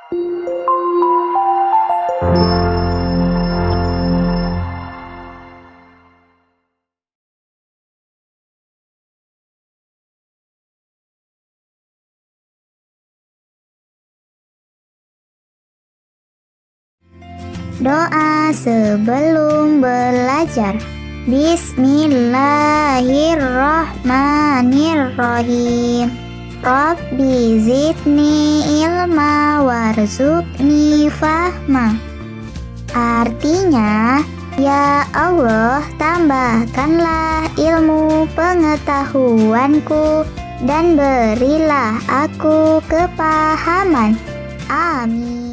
Doa sebelum belajar. Bismillahirrahmanirrahim. Rabbi zidni ilma warzuqni fahma. Artinya, ya Allah, tambahkanlah ilmu pengetahuanku dan berilah aku kepahaman. Amin.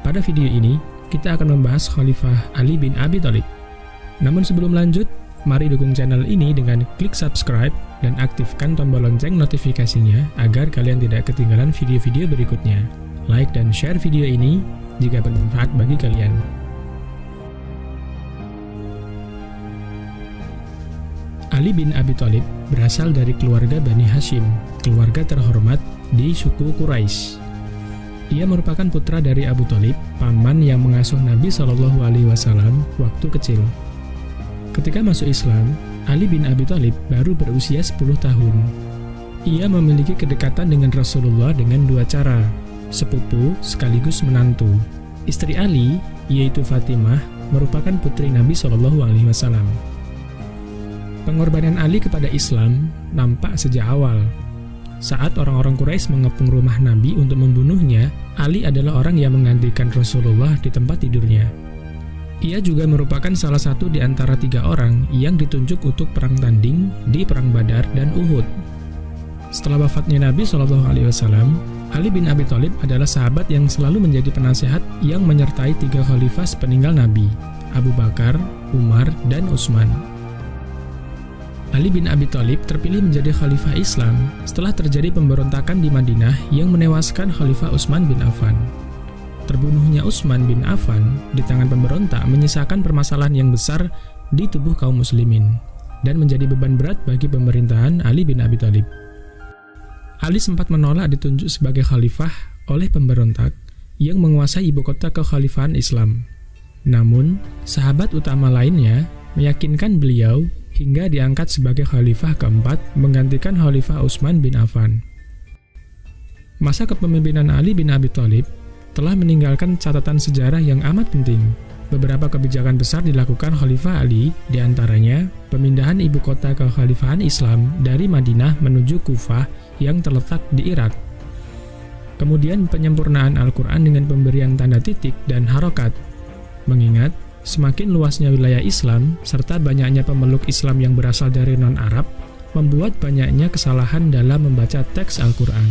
Pada video ini, kita akan membahas Khalifah Ali bin Abi Thalib. Namun sebelum lanjut, mari dukung channel ini dengan klik subscribe dan aktifkan tombol lonceng notifikasinya agar kalian tidak ketinggalan video-video berikutnya. Like dan share video ini jika bermanfaat bagi kalian. Ali bin Abi Thalib berasal dari keluarga Bani Hashim, keluarga terhormat di suku Quraisy. Ia merupakan putra dari Abu Thalib, paman yang mengasuh Nabi Shallallahu Alaihi Wasallam waktu kecil. Ketika masuk Islam, Ali bin Abi Thalib baru berusia 10 tahun. Ia memiliki kedekatan dengan Rasulullah dengan dua cara, sepupu sekaligus menantu. Istri Ali, yaitu Fatimah, merupakan putri Nabi Shallallahu Alaihi Wasallam. Pengorbanan Ali kepada Islam nampak sejak awal. Saat orang-orang Quraisy mengepung rumah Nabi untuk membunuhnya, Ali adalah orang yang menggantikan Rasulullah di tempat tidurnya. Ia juga merupakan salah satu di antara 3 orang yang ditunjuk untuk perang tanding di Perang Badar dan Uhud. Setelah wafatnya Nabi SAW, Ali bin Abi Thalib adalah sahabat yang selalu menjadi penasehat yang menyertai 3 khalifah sepeninggal Nabi, Abu Bakar, Umar, dan Utsman. Ali bin Abi Thalib terpilih menjadi khalifah Islam setelah terjadi pemberontakan di Madinah yang menewaskan Khalifah Utsman bin Affan. Terbunuhnya Utsman bin Affan di tangan pemberontak menyisakan permasalahan yang besar di tubuh kaum muslimin dan menjadi beban berat bagi pemerintahan Ali bin Abi Thalib. Ali sempat menolak ditunjuk sebagai khalifah oleh pemberontak yang menguasai ibu kota kekhalifahan Islam. Namun, sahabat utama lainnya meyakinkan beliau hingga diangkat sebagai khalifah keempat menggantikan Khalifah Utsman bin Affan. Masa kepemimpinan Ali bin Abi Thalib telah meninggalkan catatan sejarah yang amat penting. Beberapa kebijakan besar dilakukan Khalifah Ali, diantaranya pemindahan ibu kota kekhalifahan Islam dari Madinah menuju Kufah yang terletak di Irak. Kemudian penyempurnaan Al-Quran dengan pemberian tanda titik dan harokat. Mengingat semakin luasnya wilayah Islam, serta banyaknya pemeluk Islam yang berasal dari non-Arab, membuat banyaknya kesalahan dalam membaca teks Al-Quran.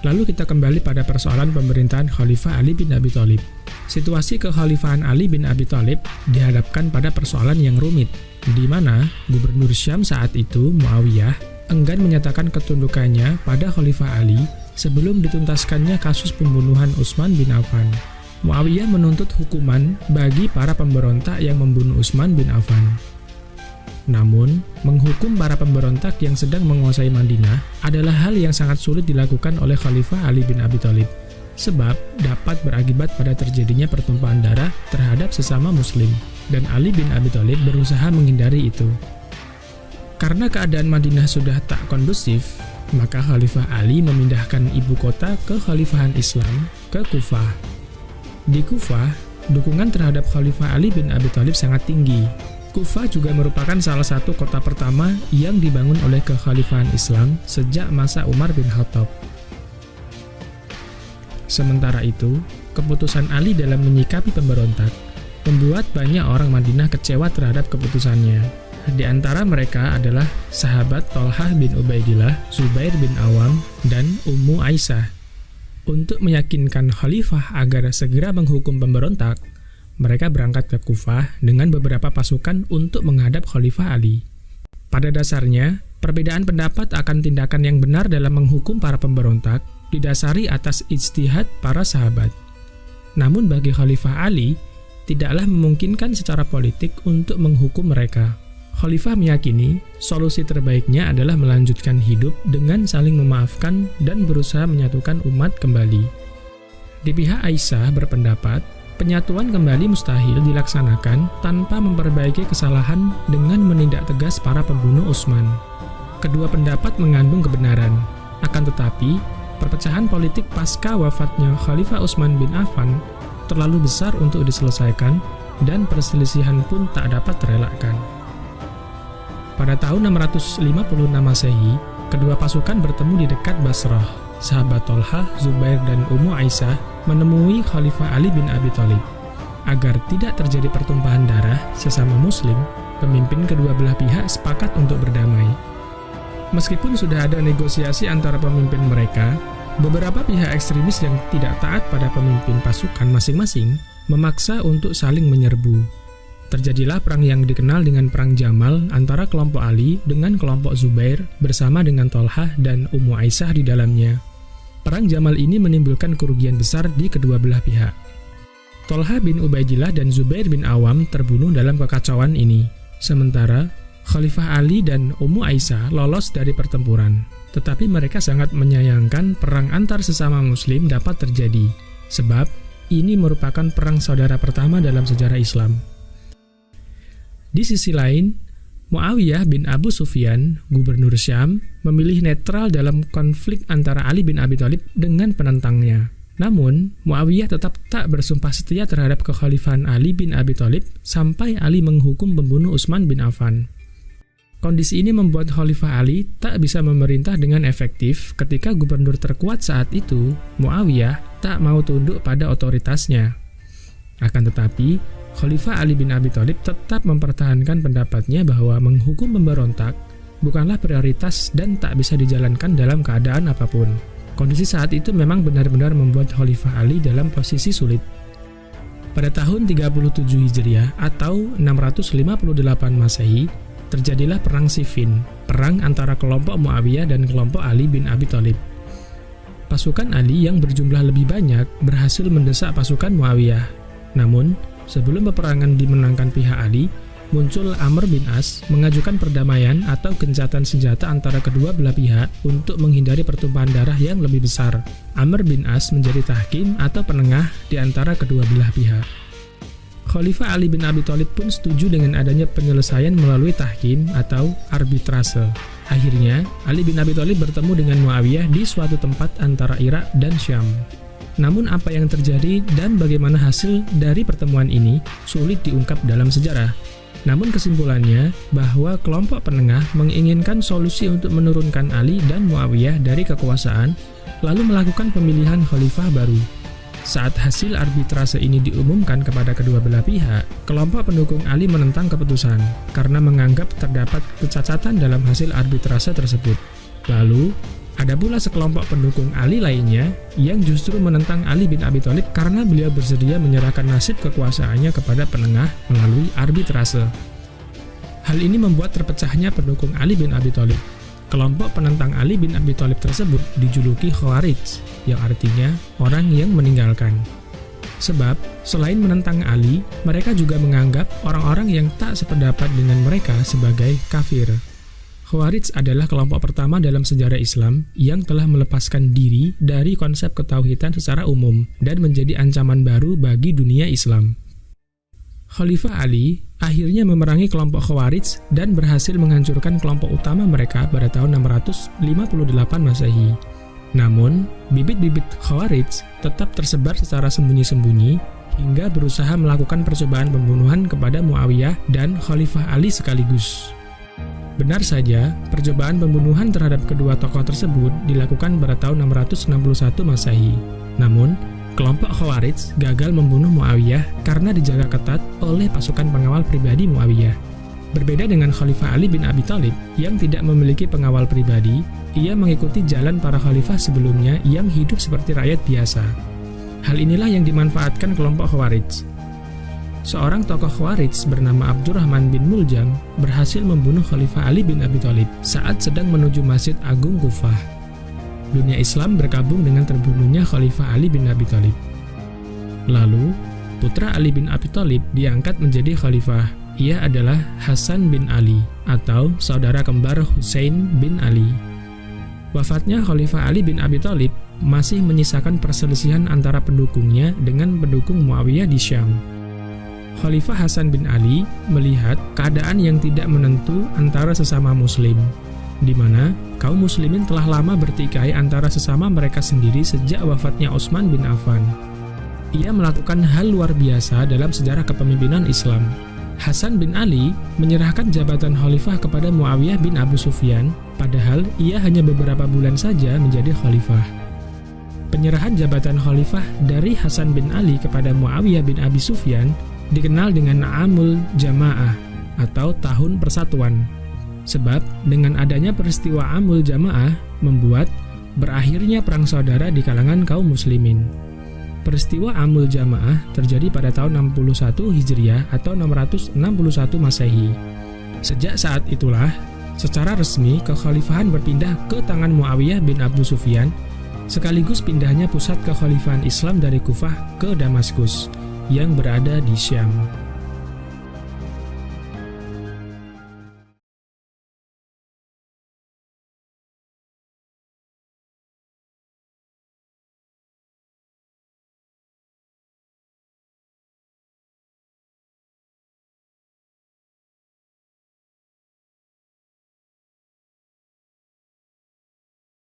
Lalu kita kembali pada persoalan pemerintahan Khalifah Ali bin Abi Thalib. Situasi kekhalifahan Ali bin Abi Thalib dihadapkan pada persoalan yang rumit, di mana Gubernur Syam saat itu, Muawiyah, enggan menyatakan ketundukannya pada Khalifah Ali sebelum dituntaskannya kasus pembunuhan Utsman bin Affan. Muawiyah menuntut hukuman bagi para pemberontak yang membunuh Utsman bin Affan. Namun, menghukum para pemberontak yang sedang menguasai Madinah adalah hal yang sangat sulit dilakukan oleh Khalifah Ali bin Abi Thalib, sebab dapat berakibat pada terjadinya pertumpahan darah terhadap sesama muslim, dan Ali bin Abi Thalib berusaha menghindari itu. Karena keadaan Madinah sudah tak kondusif, maka Khalifah Ali memindahkan ibu kota kekhalifahan Islam ke Kufah. Di Kufah, dukungan terhadap Khalifah Ali bin Abi Thalib sangat tinggi. Kufah juga merupakan salah satu kota pertama yang dibangun oleh kekhalifahan Islam sejak masa Umar bin Khattab. Sementara itu, keputusan Ali dalam menyikapi pemberontak membuat banyak orang Madinah kecewa terhadap keputusannya. Di antara mereka adalah sahabat Thalhah bin Ubaidillah, Zubair bin Awam, dan Ummu Aisyah. Untuk meyakinkan khalifah agar segera menghukum pemberontak, mereka berangkat ke Kufah dengan beberapa pasukan untuk menghadap Khalifah Ali. Pada dasarnya, perbedaan pendapat akan tindakan yang benar dalam menghukum para pemberontak didasari atas ijtihad para sahabat. Namun bagi Khalifah Ali, tidaklah memungkinkan secara politik untuk menghukum mereka. Khalifah meyakini solusi terbaiknya adalah melanjutkan hidup dengan saling memaafkan dan berusaha menyatukan umat kembali. Di pihak Aisyah berpendapat, penyatuan kembali mustahil dilaksanakan tanpa memperbaiki kesalahan dengan menindak tegas para pembunuh Utsman. Kedua pendapat mengandung kebenaran, akan tetapi perpecahan politik pasca wafatnya Khalifah Utsman bin Affan terlalu besar untuk diselesaikan dan perselisihan pun tak dapat terelakkan. Pada tahun 656 Masehi, kedua pasukan bertemu di dekat Basrah. Sahabat Tolhah, Zubair, dan Ummu Aisyah menemui Khalifah Ali bin Abi Thalib. Agar tidak terjadi pertumpahan darah sesama muslim, pemimpin kedua belah pihak sepakat untuk berdamai. Meskipun sudah ada negosiasi antara pemimpin mereka, beberapa pihak ekstremis yang tidak taat pada pemimpin pasukan masing-masing memaksa untuk saling menyerbu. Terjadilah perang yang dikenal dengan Perang Jamal antara kelompok Ali dengan kelompok Zubair bersama dengan Tolhah dan Ummu Aisyah di dalamnya. Perang Jamal ini menimbulkan kerugian besar di kedua belah pihak. Tolhah bin Ubaidillah dan Zubair bin Awam terbunuh dalam kekacauan ini. Sementara Khalifah Ali dan Ummu Aisyah lolos dari pertempuran. Tetapi mereka sangat menyayangkan perang antar sesama muslim dapat terjadi, sebab ini merupakan perang saudara pertama dalam sejarah Islam. Di sisi lain, Muawiyah bin Abu Sufyan, gubernur Syam, memilih netral dalam konflik antara Ali bin Abi Thalib dengan penentangnya. Namun, Muawiyah tetap tak bersumpah setia terhadap kekhalifahan Ali bin Abi Thalib sampai Ali menghukum pembunuh Utsman bin Affan. Kondisi ini membuat Khalifah Ali tak bisa memerintah dengan efektif ketika gubernur terkuat saat itu, Muawiyah, tak mau tunduk pada otoritasnya. Akan tetapi, Khalifah Ali bin Abi Thalib tetap mempertahankan pendapatnya bahwa menghukum pemberontak bukanlah prioritas dan tak bisa dijalankan dalam keadaan apapun. Kondisi saat itu memang benar-benar membuat Khalifah Ali dalam posisi sulit. Pada tahun 37 Hijriah atau 658 Masehi, terjadilah Perang Siffin, perang antara kelompok Muawiyah dan kelompok Ali bin Abi Thalib. Pasukan Ali yang berjumlah lebih banyak berhasil mendesak pasukan Muawiyah. Namun, sebelum peperangan dimenangkan pihak Ali, muncul Amr bin As mengajukan perdamaian atau gencatan senjata antara kedua belah pihak untuk menghindari pertumpahan darah yang lebih besar. Amr bin As menjadi tahkim atau penengah di antara kedua belah pihak. Khalifah Ali bin Abi Thalib pun setuju dengan adanya penyelesaian melalui tahkim atau arbitrase. Akhirnya, Ali bin Abi Thalib bertemu dengan Muawiyah di suatu tempat antara Irak dan Syam. Namun apa yang terjadi dan bagaimana hasil dari pertemuan ini sulit diungkap dalam sejarah. Namun kesimpulannya bahwa kelompok penengah menginginkan solusi untuk menurunkan Ali dan Muawiyah dari kekuasaan, lalu melakukan pemilihan khalifah baru. Saat hasil arbitrase ini diumumkan kepada kedua belah pihak, kelompok pendukung Ali menentang keputusan karena menganggap terdapat kecacatan dalam hasil arbitrase tersebut. Lalu, ada pula sekelompok pendukung Ali lainnya yang justru menentang Ali bin Abi Thalib karena beliau bersedia menyerahkan nasib kekuasaannya kepada penengah melalui arbitrase. Hal ini membuat terpecahnya pendukung Ali bin Abi Thalib. Kelompok penentang Ali bin Abi Thalib tersebut dijuluki Khawarij, yang artinya orang yang meninggalkan. Sebab, selain menentang Ali, mereka juga menganggap orang-orang yang tak sependapat dengan mereka sebagai kafir. Khawarij adalah kelompok pertama dalam sejarah Islam yang telah melepaskan diri dari konsep ketauhidan secara umum dan menjadi ancaman baru bagi dunia Islam. Khalifah Ali akhirnya memerangi kelompok Khawarij dan berhasil menghancurkan kelompok utama mereka pada tahun 658 Masehi. Namun, bibit-bibit Khawarij tetap tersebar secara sembunyi-sembunyi hingga berusaha melakukan percobaan pembunuhan kepada Muawiyah dan Khalifah Ali sekaligus. Benar saja, percobaan pembunuhan terhadap kedua tokoh tersebut dilakukan pada tahun 661 Masehi. Namun, kelompok Khawarij gagal membunuh Muawiyah karena dijaga ketat oleh pasukan pengawal pribadi Muawiyah. Berbeda dengan Khalifah Ali bin Abi Thalib yang tidak memiliki pengawal pribadi, ia mengikuti jalan para khalifah sebelumnya yang hidup seperti rakyat biasa. Hal inilah yang dimanfaatkan kelompok Khawarij. Seorang tokoh Khawarij bernama Abdurrahman bin Muljam berhasil membunuh Khalifah Ali bin Abi Thalib saat sedang menuju Masjid Agung Kufah. dunia Islam berkabung dengan terbunuhnya Khalifah Ali bin Abi Thalib. Lalu, putra Ali bin Abi Thalib diangkat menjadi khalifah. Ia adalah Hasan bin Ali atau saudara kembar Husain bin Ali. Wafatnya Khalifah Ali bin Abi Thalib masih menyisakan perselisihan antara pendukungnya dengan pendukung Muawiyah di Syam. Khalifah Hasan bin Ali melihat keadaan yang tidak menentu antara sesama muslim, di mana kaum muslimin telah lama bertikai antara sesama mereka sendiri sejak wafatnya Utsman bin Affan. Ia melakukan hal luar biasa dalam sejarah kepemimpinan Islam. Hasan bin Ali menyerahkan jabatan khalifah kepada Muawiyah bin Abu Sufyan, padahal ia hanya beberapa bulan saja menjadi khalifah. Penyerahan jabatan khalifah dari Hasan bin Ali kepada Muawiyah bin Abi Sufyan dikenal dengan Amul Jamaah atau Tahun Persatuan. Sebab dengan adanya peristiwa Amul Jamaah membuat berakhirnya perang saudara di kalangan kaum muslimin. Peristiwa Amul Jamaah terjadi pada tahun 61 Hijriah atau 661 Masehi. Sejak saat itulah, secara resmi kekhalifahan berpindah ke tangan Muawiyah bin Abu Sufyan, sekaligus pindahnya pusat kekhalifahan Islam dari Kufah ke Damaskus yang berada di Syam.